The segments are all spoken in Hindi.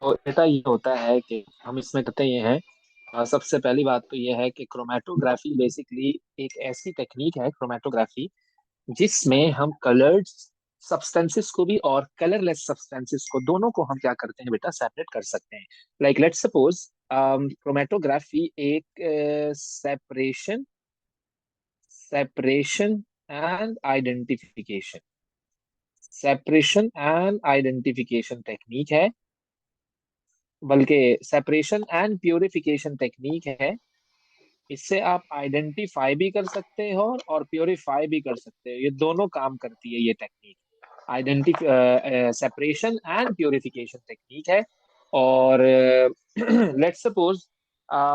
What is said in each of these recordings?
बेटा ये होता है कि हम इसमें करते ये हैं। सबसे पहली बात तो ये है कि क्रोमेटोग्राफी बेसिकली एक ऐसी टेक्निक है, क्रोमेटोग्राफी, जिसमें हम कलर्ड सब्सटेंसेस को भी और कलरलेस सब्सटेंसेस को, दोनों को हम क्या करते हैं बेटा, सेपरेट कर सकते हैं। लाइक लेट्स सपोज क्रोमेटोग्राफी एक separation separation and identification separation and identification technique है, बल्कि सेपरेशन एंड प्योरिफिकेशन टेक्निक है। इससे आप आइडेंटिफाई भी कर सकते हो और प्योरीफाई भी कर सकते हो, ये दोनों काम करती है ये technique. Identify separation and purification technique है। और लेट्स सपोज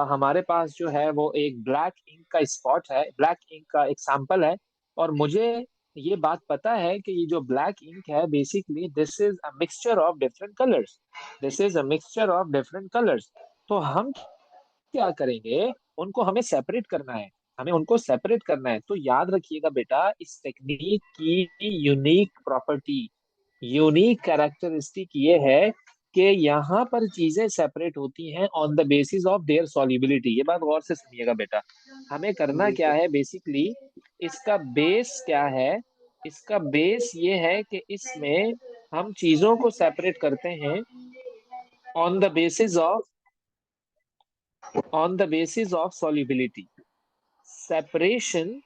हमारे पास जो है वो एक ब्लैक इंक का स्पॉट है, ब्लैक इंक का एक सैंपल है। और मुझे ये बात पता है कि ये जो ब्लैक इंक है basically this is a mixture of different colours, this is a mixture of different colours. तो हम क्या करेंगे, उनको हमें सेपरेट करना है, हमें उनको सेपरेट करना है। तो याद रखिएगा बेटा, इस टेक्निक की यूनिक प्रॉपर्टी, यूनिक कैरेक्टरिस्टिक ये है कि यहाँ पर चीजें सेपरेट होती हैं on the basis of their solubility. ये बात गौर से सुनिएगा बेटा, हमें करना जी क्या सर। है बेसिकली, इसका बेस क्या है, इसका बेस ये है कि इसमें हम चीजों को सेपरेट करते हैं on the basis of solubility. Separation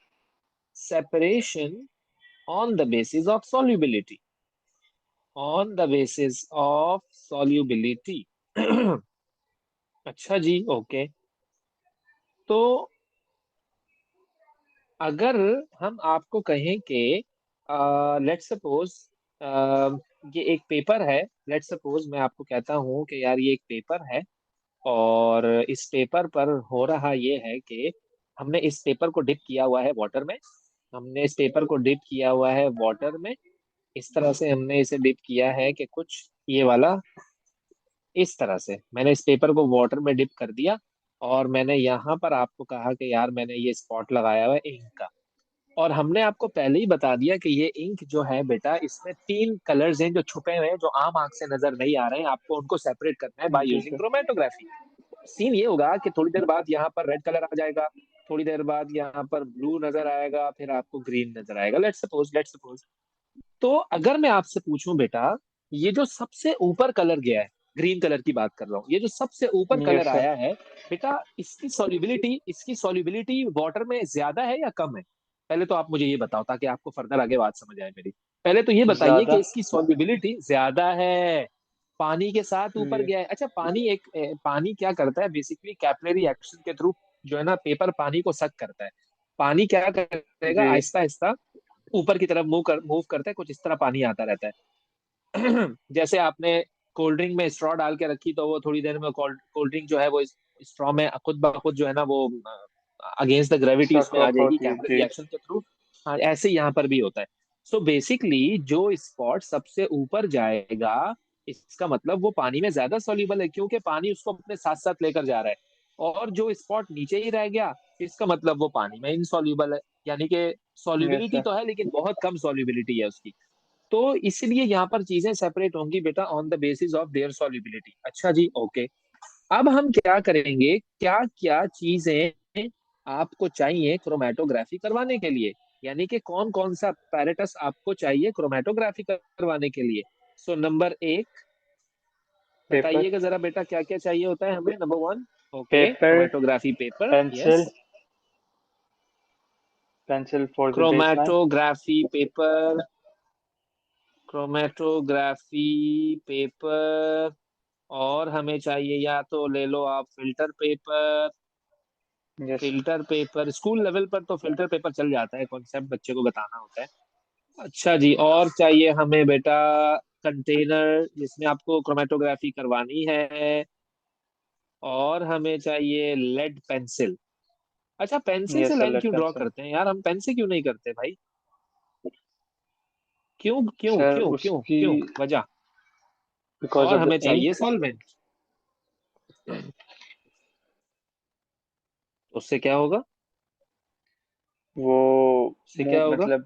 on the basis of solubility, on the basis of solubility. अच्छा जी, ओके। तो अगर हम आपको कहें कि लेट्स सपोज ये एक पेपर है, लेट्स सपोज मैं आपको कहता हूँ कि यार ये एक पेपर है, और इस पेपर पर हो रहा ये है कि हमने इस पेपर को डिप किया हुआ है वाटर में, हमने इस पेपर को डिप किया हुआ है वाटर में। इस तरह से हमने इसे डिप किया है कि कुछ ये वाला, इस तरह से मैंने इस पेपर को वाटर में डिप कर दिया। और मैंने यहाँ पर आपको कहा कि यार मैंने ये स्पॉट लगाया हुआ है इंक का। और हमने आपको पहले ही बता दिया कि ये इंक जो है बेटा, इसमें तीन कलर्स हैं जो छुपे हुए हैं, जो आम आंख से नजर नहीं आ रहे हैं, आपको उनको सेपरेट करना है बाय जी यूजिंग सर। क्रोमेटोग्राफी। सीन ये होगा कि थोड़ी देर बाद यहाँ पर रेड कलर आ जाएगा, थोड़ी देर बाद यहाँ पर ब्लू नजर आएगा, फिर आपको ग्रीन नजर आएगा। लेट्स सपोज तो अगर मैं आपसे पूछूं बेटा, ये जो सबसे ऊपर कलर गया है, ग्रीन कलर की बात कर रहा हूँ, ये जो सबसे ऊपर कलर यस सर। आया है बेटा, इसकी सॉल्युबिलिटी वाटर में ज्यादा है या कम है? पहले तो आप मुझे ये बताओ ताकि आपको फर्दर आगे बात समझ आए मेरी। पहले तो ये बताइए कि ज्यादा। इसकी सॉल्युबिलिटी ज्यादा है, पानी के साथ ऊपर ये गया है। अच्छा, पानी क्या करता है बेसिकली, कैपिलरी एक्शन के थ्रू जो है ना, पेपर पानी को सक करता है। पानी क्या करेगा, जी। आहिस्ता आहिस्ता ऊपर की तरफ मूव करता है, कुछ इस तरह पानी आता रहता है। जैसे आपने कोल्ड ड्रिंक में स्ट्रॉ डाल के रखी, तो वो थोड़ी देर में कोल्ड कोल्ड ड्रिंक जो है वो स्ट्रॉ में खुद ब खुद जो है ना वो अगेंस्ट द ग्रेविटी उसमें आ सकअप जाएगी होती है कैपिलरी जी। रिएक्शन के थ्रू। हाँ, ऐसे यहाँ पर भी होता है। सो बेसिकली जो स्पॉट सबसे ऊपर जाएगा, इसका मतलब वो पानी में ज्यादा सॉल्युबल है, क्योंकि पानी उसको अपने साथ साथ लेकर जा रहा है। और जो स्पॉट नीचे ही रह गया, इसका मतलब वो पानी में इनसॉल्युबल है, यानी कि यस सॉल्युबिलिटी सर। तो है लेकिन बहुत कम सॉल्युबिलिटी है उसकी। तो इसलिए यहाँ पर चीजें सेपरेट होंगी बेटा on the basis of their solubility. अच्छा जी, ओके। अब हम क्या करेंगे, क्या क्या चीजें आपको चाहिए क्रोमेटोग्राफी करवाने के लिए, यानी कि कौन कौन सा पैरेटस आपको चाहिए क्रोमेटोग्राफी करवाने के लिए। सो नंबर एक, पेपर। बताइएगा जरा बेटा, क्या क्या चाहिए होता है हमें। Number one, okay, paper. Chromatography paper, pencil. Yes. Pencil for the baseline. Chromatography paper, chromatography paper. और हमें चाहिए, या तो ले लो आप filter paper, yes. Filter paper school level पर तो फिल्टर पेपर चल जाता है, कॉन्सेप्ट बच्चे को बताना होता है। अच्छा जी, और चाहिए हमें बेटा कंटेनर जिसमें आपको क्रोमेटोग्राफी करवानी है। और हमें चाहिए लेड पेंसिल। अच्छा, पेंसिल से यस सर, लाइन लेड क्यों ड्रॉ पेंसिल। करते हैं यार, हम पेन से क्यों नहीं करते भाई? क्यों क्यों सर क्यों क्यों उसकी क्यों, वजह? बिकॉज और ऑफ द हमें चाहिए इंक। सॉल्वेंट, उससे क्या होगा? वो उससे क्या होगा? मतलब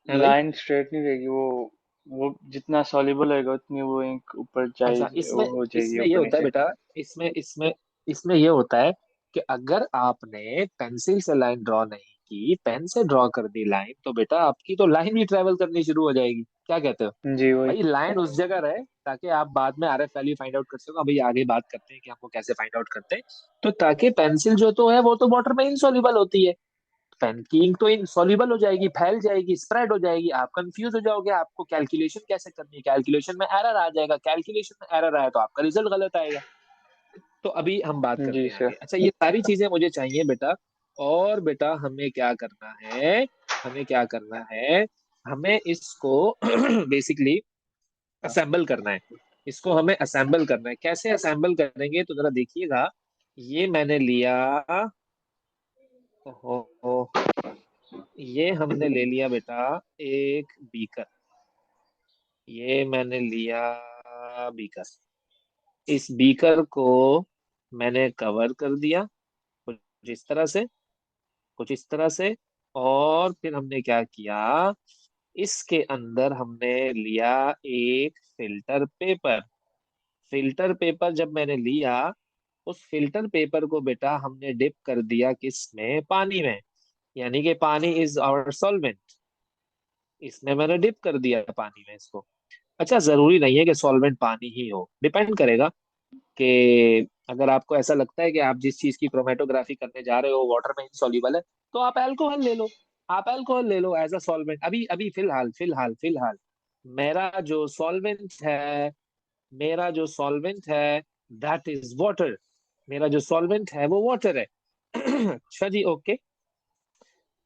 है भाई? लाइन स्ट्रेट नहीं रहेगी वो। वो जितना सॉल्युबल होगा उतनी वो इंक ऊपर अच्छा, जाएगी, इसमें वो हो जाएगी इसमें ये ऊपर होता है नीचे। बेटा, इसमें इसमें इसमें ये होता है कि अगर आपने पेंसिल से लाइन ड्रॉ नहीं की, पेन से ड्रॉ कर दी लाइन, तो बेटा आपकी तो लाइन ही ट्रेवल करनी शुरू हो जाएगी। क्या कहते हो? जी वही। भाई लाइन उस जगह रहे ताकि आप बाद में आरएफ वैल्यू फाइंड आउट कर सको। अभी आगे बात करते हैं कि हमको कैसे फाइंड आउट करते हैं। तो ताकि पेंसिल जो तो है वो तो वाटर में इनसॉल्युबल होती है, पेन की इंक तो इनसॉल्युबल हो जाएगी, फैल जाएगी, स्प्रेड हो जाएगी, आप कंफ्यूज हो जाओगे, आपको कैलकुलेशन कैसे करनी है, कैलकुलेशन में एरर आ जाएगा, कैलकुलेशन में एरर आया तो आपका रिजल्ट गलत आएगा। तो अभी हम बात जी करते हैं आगे। सर। अच्छा, ये सारी चीजें मुझे चाहिए बेटा। और बेटा हमें क्या करना है, हमें क्या करना है, हमें इसको बेसिकली असेंबल करना है। इसको हमें असेंबल करना है। कैसे असेंबल करेंगे तो जरा देखिएगा। ये मैंने लिया, हो ये हमने ले लिया बेटा एक बीकर। ये मैंने लिया बीकर। इस बीकर को मैंने कवर कर दिया कुछ इस तरह से, कुछ इस तरह से। और फिर हमने क्या किया, इसके अंदर हमने लिया एक फिल्टर पेपर। फिल्टर पेपर जब मैंने लिया, उस फिल्टर पेपर को बेटा हमने डिप कर दिया किसमें, पानी में। यानी कि पानी इज आवर सॉल्वेंट। इसमें मैंने डिप कर दिया पानी में इसको। अच्छा, जरूरी नहीं है कि सॉल्वेंट पानी ही हो, डिपेंड करेगा कि अगर आपको ऐसा लगता है कि आप जिस चीज की क्रोमेटोग्राफी करने जा रहे हो वाटर में इनसॉल्युबल है, तो आप अल्कोहल ले लो। आप अल्कोहल ले लो एज अ सॉल्वेंट। अभी अभी फिलहाल फिलहाल फिलहाल मेरा जो सॉल्वेंट है, मेरा जो सॉल्वेंट है दैट इज वाटर। मेरा जो सॉल्वेंट है वो वाटर है। अच्छा जी, ओके।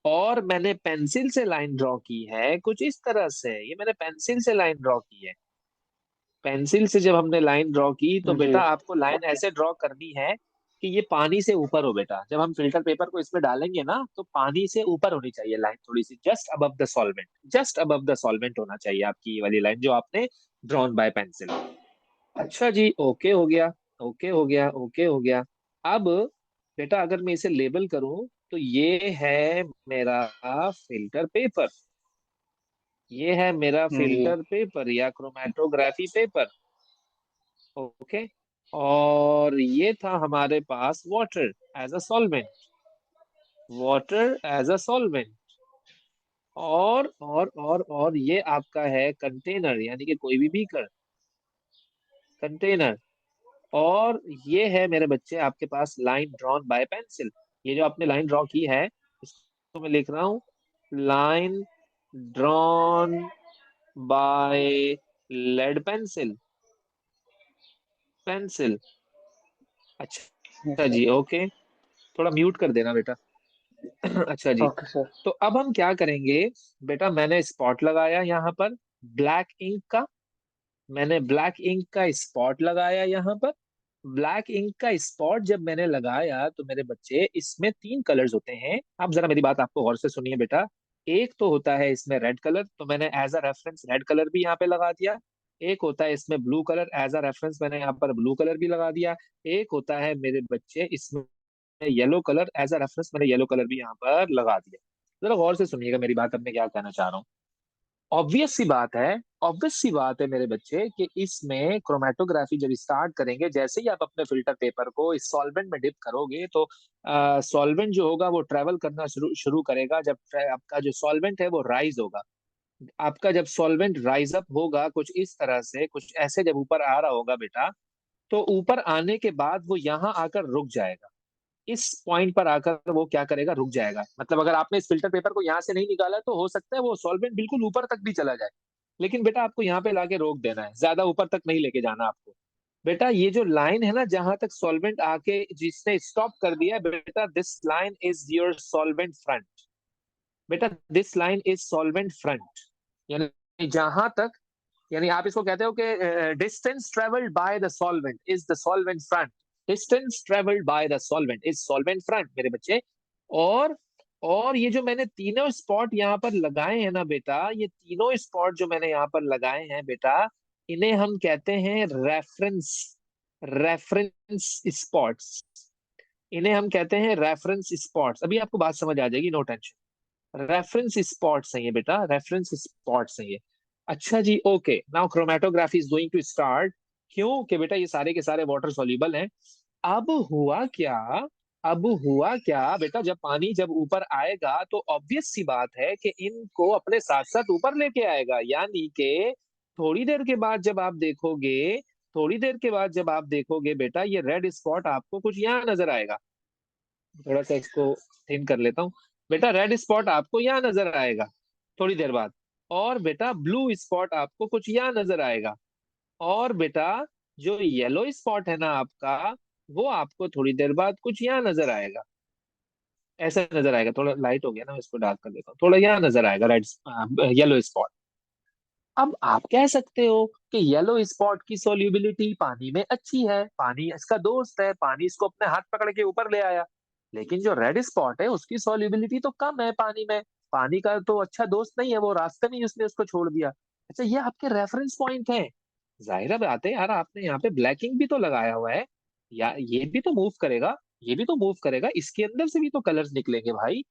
और मैंने पेंसिल से लाइन ड्रॉ की है कुछ इस तरह से। ये मैंने पेंसिल से लाइन ड्रॉ की है। पेंसिल से जब हमने लाइन ड्रॉ की तो जी बेटा आपको लाइन ऐसे ड्रॉ करनी है कि ये पानी से ऊपर हो बेटा। जब हम फिल्टर पेपर को इसमें डालेंगे ना, तो पानी से ऊपर होनी चाहिए लाइन, थोड़ी सी just above the solvent. Just above the solvent होना चाहिए आपकी ये वाली लाइन जो आपने ड्रॉन बाय पेंसिल। अच्छा जी, ओके हो गया, ओके हो गया, ओके हो गया। अब बेटा अगर मैं इसे लेबल करूं तो ये है मेरा फिल्टर पेपर। ये है मेरा जी फिल्टर पेपर या क्रोमेटोग्राफी पेपर। ओके। और ये था हमारे पास water as a solvent. Water as a solvent. और ये आपका है कंटेनर, यानी कि कोई भी बीकर, कंटेनर। और ये है मेरे बच्चे आपके पास लाइन ड्रॉन बाय पेंसिल। ये जो आपने लाइन ड्रॉ की है, इसको मैं लिख रहा हूं, line drawn by lead pencil, pencil. अच्छा सर। जी, ओके। थोड़ा म्यूट कर देना बेटा। अच्छा जी। Okay sir. तो अब हम क्या करेंगे, बेटा मैंने स्पॉट लगाया यहाँ पर ब्लैक इंक का। मैंने ब्लैक इंक का स्पॉट लगाया यहाँ पर। ब्लैक इंक का स्पॉट जब मैंने लगाया तो मेरे बच्चे इसमें तीन कलर्स होते हैं। आप जरा मेरी बात आपको गौर से सुनिए बेटा। एक तो होता है इसमें रेड कलर, तो मैंने as a reference red colour भी यहाँ पे लगा दिया। एक होता है इसमें blue colour, as a reference मैंने यहाँ पर ब्लू कलर भी लगा दिया। एक होता है मेरे बच्चे इसमें yellow colour, as a reference मैंने येलो कलर भी यहाँ पर लगा दिया। जरा गौर से सुनिएगा मेरी बात, अब मैं क्या कहना चाह रहा हूँ। ऑब्वियस सी बात है, ऑब्वियस सी बात है मेरे बच्चे कि इसमें क्रोमेटोग्राफी जब स्टार्ट करेंगे, जैसे ही आप अपने फिल्टर पेपर को इस सॉल्वेंट में डिप करोगे, तो सॉल्वेंट जो होगा वो ट्रेवल करना शुरू शुरू करेगा। जब आपका जो सॉल्वेंट है वो राइज होगा, आपका जब सॉल्वेंट राइज अप होगा कुछ इस तरह से, कुछ ऐसे जब ऊपर आ रहा होगा बेटा, तो ऊपर आने के बाद वो यहाँ आकर रुक जाएगा। इस पॉइंट पर आकर वो क्या करेगा, रुक जाएगा। मतलब अगर आपने इस फिल्टर पेपर को यहाँ से नहीं निकाला तो हो सकता है वो सॉल्वेंट बिल्कुल ऊपर तक भी चला जाए। लेकिन बेटा आपको यहाँ पे लाके रोक देना है, ज्यादा ऊपर तक नहीं लेके जाना आपको। बेटा ये जो लाइन है ना जहां तक सॉल्वेंट आके जिसने स्टॉप कर दिया, बेटा this line is your solvent front. बेटा this line is solvent front. यानी जहां तक, यानी आप इसको कहते हो कि distance travelled by the solvent is the solvent front. Distance travelled by the solvent is solvent front मेरे बच्चे। और और ये जो मैंने तीनों स्पॉट यहाँ पर लगाए हैं ना बेटा, ये तीनों स्पॉट जो मैंने यहाँ पर लगाए हैं बेटा, इन्हें हम कहते हैं रेफरेंस, रेफरेंस स्पॉट्स। इन्हें हम कहते हैं रेफरेंस स्पॉट्स। अभी आपको बात समझ आ जाएगी, नो टेंशन। रेफरेंस स्पॉट्स हैं ये बेटा, रेफरेंस स्पॉट्स हैं ये। अच्छा जी, okay, now chromatography is going to start. क्यों कि बेटा ये सारे के सारे वाटर सॉल्युबल हैं। अब हुआ क्या, अब हुआ क्या बेटा, जब पानी जब ऊपर आएगा तो ऑब्वियस सी बात है कि इनको अपने साथ साथ ऊपर लेके आएगा, यानी कि थोड़ी देर के बाद जब आप देखोगे, थोड़ी देर के बाद जब आप देखोगे बेटा, ये रेड स्पॉट आपको कुछ यहाँ नजर आएगा। थोड़ा सा इसको थिन कर लेता हूँ। बेटा रेड स्पॉट आपको यहाँ नजर आएगा थोड़ी देर बाद। और बेटा ब्लू स्पॉट आपको कुछ यहाँ नजर आएगा। और बेटा जो येलो स्पॉट है ना आपका, वो आपको थोड़ी देर बाद कुछ यहाँ नजर आएगा। ऐसा नजर आएगा, थोड़ा लाइट हो गया ना, मैं इसको डार्क कर देता हूँ, थोड़ा यहाँ नजर आएगा रेड येलो स्पॉट। अब आप कह सकते हो कि येलो स्पॉट की सोल्यूबिलिटी पानी में अच्छी है, पानी इसका दोस्त है, पानी इसको अपने हाथ पकड़ के ऊपर ले आया। लेकिन जो रेड स्पॉट है उसकी सोल्यूबिलिटी तो कम है पानी में, पानी का तो अच्छा दोस्त नहीं है, वो रास्ते में ही उसने उसको छोड़ दिया। अच्छा, ये आपके रेफरेंस पॉइंट है। जाहिर है बात है यार, आपने यहाँ पे ब्लैकिंग भी तो लगाया हुआ है, या ये भी तो मूव करेगा, ये भी तो मूव करेगा, इसके अंदर से भी तो कलर्स निकलेंगे भाई।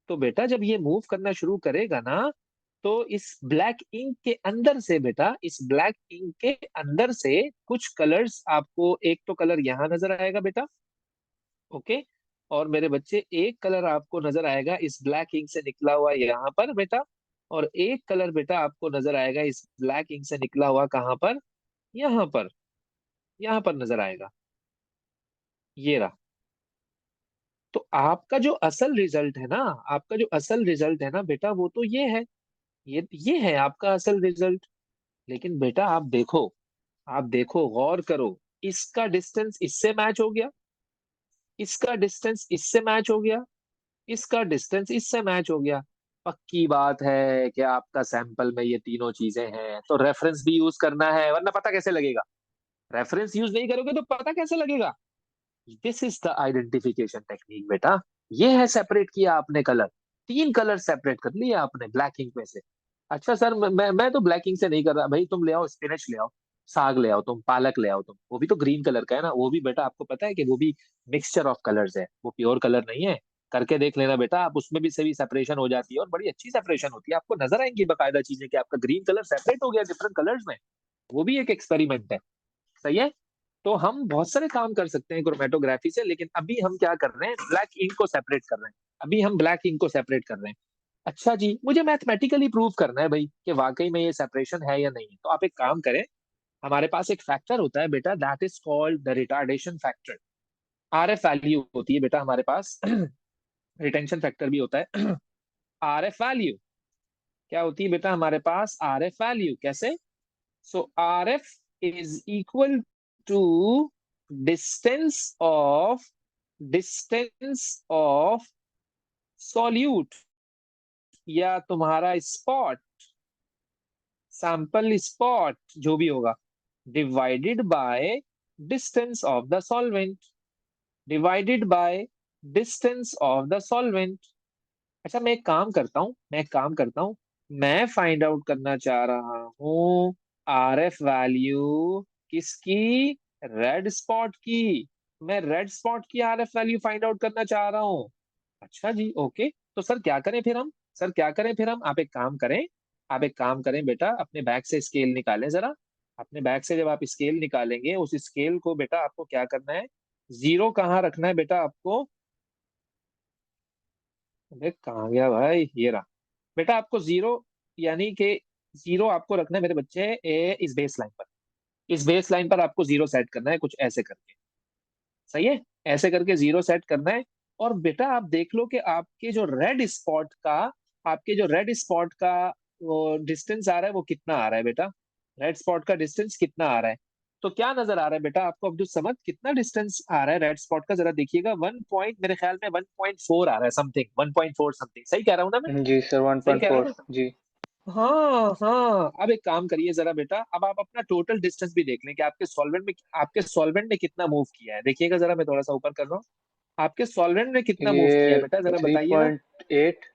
तो बेटा जब ये मूव करना शुरू करेगा ना, तो इस ब्लैक इंक के अंदर से बेटा, इस ब्लैक इंक के अंदर से कुछ कलर्स आपको, एक तो कलर यहाँ नजर आएगा बेटा, ओके। और मेरे बच्चे एक कलर आपको नजर आएगा इस ब्लैक इंक से निकला हुआ यहाँ पर बेटा। और एक कलर बेटा आपको नजर आएगा इस ब्लैक इंक से निकला हुआ कहाँ पर, यहाँ पर, यहाँ पर नजर आएगा। ये रहा। तो आपका जो असल रिजल्ट है ना, आपका जो असल रिजल्ट है ना बेटा, वो तो ये है, ये है आपका असल रिजल्ट। लेकिन बेटा आप देखो, आप देखो, गौर करो, इसका डिस्टेंस इससे मैच हो गया, इसका डिस्टेंस इससे मैच हो गया, इसका डिस्टेंस इससे मैच हो गया। पक्की बात है कि आपका सैंपल में ये तीनों चीजें हैं, तो रेफरेंस भी यूज करना है, वरना पता कैसे लगेगा। रेफरेंस यूज नहीं करोगे तो पता कैसे लगेगा। This is the identification technique बेटा। ये है, सेपरेट किया आपने कलर, तीन कलर सेपरेट कर लिया आपने ब्लैक इंक में से। अच्छा सर, मैं तो ब्लैक इंक से नहीं कर रहा भाई, तुम ले आओ स्पिनच ले आओ, साग ले आओ, तुम पालक ले आओ, तुम वो भी तो ग्रीन कलर का है ना, वो भी बेटा आपको पता है कि वो भी मिक्सचर ऑफ कलर्स है, वो प्योर कलर नहीं है। करके देख लेना बेटा आप, उसमें भी सभी सेपरेशन हो जाती है और बड़ी अच्छी सेपरेशन होती है, आपको नजर आएंगी बकायदा चीजें कि आपका ग्रीन कलर सेपरेट हो गया डिफरेंट कलर्स में। वो भी एक एक्सपेरिमेंट है। सही है। तो हम बहुत सारे काम कर सकते हैं क्रोमेटोग्राफी से, लेकिन अभी हम क्या कर रहे हैं, ब्लैक इंक को सेपरेट कर रहे हैं। अभी हम ब्लैक इंक को सेपरेट कर रहे हैं। अच्छा जी, मुझे मैथमेटिकली प्रूव करना है भाई कि वाकई में ये सेपरेशन है या नहीं है। तो आप एक काम करें, हमारे पास एक फैक्टर होता है बेटा, that is called the retardation factor. RF value होती है बेटा हमारे पास रिटेंशन फैक्टर भी होता है। RF वैल्यू क्या होती है बेटा हमारे पास, RF वैल्यू कैसे, सो RF is equal to distance of distance of solute, या तुम्हारा स्पॉट, सैंपल स्पॉट जो भी होगा, divided by distance of the solvent, divided by distance of the solvent. अच्छा, मैं एक काम करता हूँ, मैं फाइंड आउट करना चाह रहा हूँ RF वैल्यू किसकी, रेड स्पॉट की। मैं रेड स्पॉट की RF वैल्यू फाइंड आउट करना चाह रहा हूँ। अच्छा जी, ओके। तो सर क्या करें फिर हम, सर क्या करें फिर हम, आप एक काम करें, आप एक काम करें बेटा, अपने बैग से स्केल निकालें जरा। अपने बैग से जब आप स्केल निकालेंगे, उस स्केल को बेटा आपको क्या करना है, जीरो कहाँ रखना है बेटा आपको। अरे कहाँ गया भाई, ये रहा। बेटा आपको जीरो, यानी कि जीरो आपको रखना है मेरे बच्चे, इस बेस लाइन पर, इस बेस लाइन पर आपको जीरो सेट करना है कुछ ऐसे करके। सही है, ऐसे करके जीरो सेट करना है। और बेटा आप देख लो कि आपके जो रेड स्पॉट का, आपके जो रेड स्पॉट का वो डिस्टेंस आ रहा है वो कितना आ रहा है बेटा, रेड स्पॉट का डिस्टेंस कितना आ रहा है। तो क्या नजर आ रहा है बेटा आपको अब्दुल समद, कितना डिस्टेंस आ रहा है रेड स्पॉट का, जरा देखिएगा। 1 पॉइंट, मेरे ख्याल में 1.4 आ रहा है, समथिंग 1.4 समथिंग, सही कह रहा हूँ ना मैं, जी सर, सही कह रहा हूँ 1.4 ना। जी। हाँ हाँ, अब एक काम करिए जरा बेटा, अब आप अपना टोटल डिस्टेंस भी देख लें कि आपके सॉल्वेंट ने कितना मूव किया है, देखिएगा जरा, मैं थोड़ा सा ऊपर कर रहा हूँ। आपके सॉल्वेंट ने कितना मूव किया है ये बेटा, जरा बताइएगा। 3.8।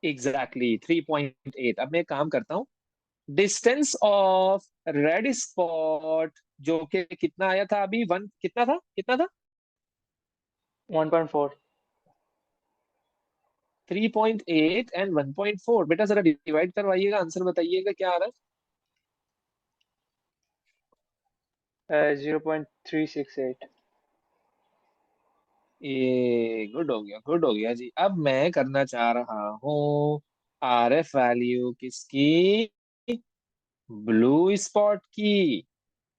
एग्जैक्टली 3.8। अब मैं एक काम करता हूँ, डिस्टेंस ऑफ रेड स्पॉट जो कि कितना आया था अभी, वन कितना था, कितना था, 1.4। 3.8 एंड 1.4। बेटा जरा डिवाइड करवाइएगा, आंसर बताइएगा क्या आ रहा 0.368। है। ये गुड हो गया, गुड हो गया जी। अब मैं करना चाह रहा हूँ RF वैल्यू किसकी, ब्लू स्पॉट की।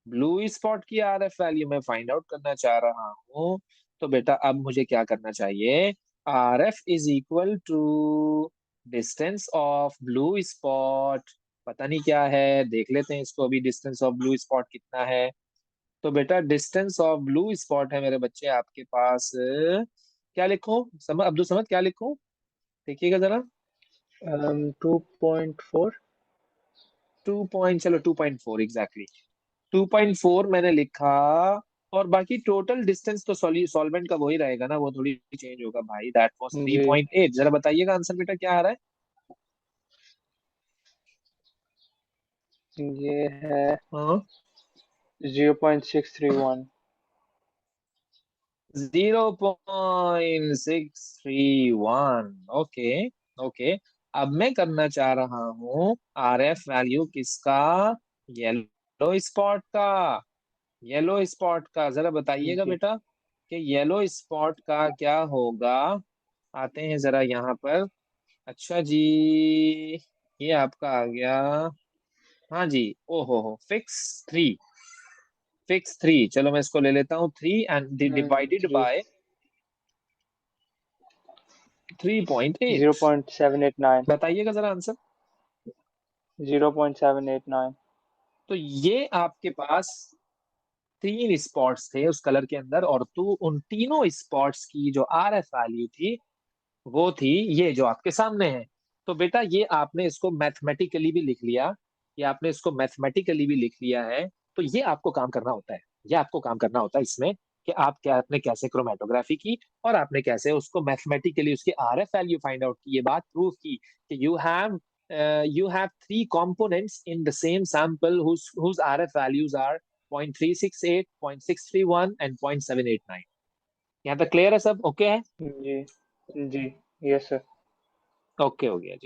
ब्लू स्पॉट की RF वैल्यू मैं फाइंड आउट करना चाह रहा हूँ। तो बेटा अब मुझे क्या करना चाहिए, RF is equal to distance of blue spot. पता नहीं क्या है, देख लेते हैं इसको अभी, डिस्टेंस ऑफ ब्लू स्पॉट कितना है। तो बेटा डिस्टेंस ऑफ ब्लू स्पॉट है मेरे बच्चे आपके पास, क्या लिखूं, अब्दुल समद क्या लिखूं, देखिएगा जरा। 2.4। 2.4 एग्जैक्टली, 2.4 मैंने लिखा। और बाकी टोटल डिस्टेंस तो सॉल्वेंट का वही रहेगा ना, वो थोड़ी चेंज होगा भाई। दैट वाज जी 3.8। जरा बताइएगा आंसर बेटा क्या आ रहा है। ये है हाँ, 0.631। 0.631। Okay, okay. अब मैं करना चाह रहा हूँ RF वैल्यू किसका, येलो स्पॉट का। येलो स्पॉट का जरा बताइएगा जी बेटा कि येलो स्पॉट का क्या होगा। आते हैं जरा यहाँ पर। अच्छा जी, ये आपका आ गया। हाँ जी, ओहो हो, फिक्स थ्री। चलो मैं इसको ले लेता हूँ, 3 एंड डिवाइडेड जी बाय 3.8। 0.789। बताइएगा जरा आंसर। 0.789। तो ये आपके पास 3 स्पॉट्स थे उस कलर के अंदर, और तो उन तीनों स्पॉट्स की जो RF वैल्यू थी वो थी ये जो आपके सामने है। तो बेटा ये आपने इसको मैथमेटिकली भी लिख लिया, ये आपने इसको मैथमेटिकली भी लिख लिया है। तो ये आपको काम करना होता है, ये आपको काम करना होता है इसमें, कि आप क्या, आपने कैसे क्रोमेटोग्राफी की और आपने कैसे उसको मैथमेटिकली उसकी RF वैल्यू फाइंड आउट की, ये बात प्रूव की कि you have 3 components in the same sample whose RF values are 0.368, 0.631 and 0.789। यहाँ तक क्लियर है सब, ओके है। जी जी, यस सर। ओके हो गया जी।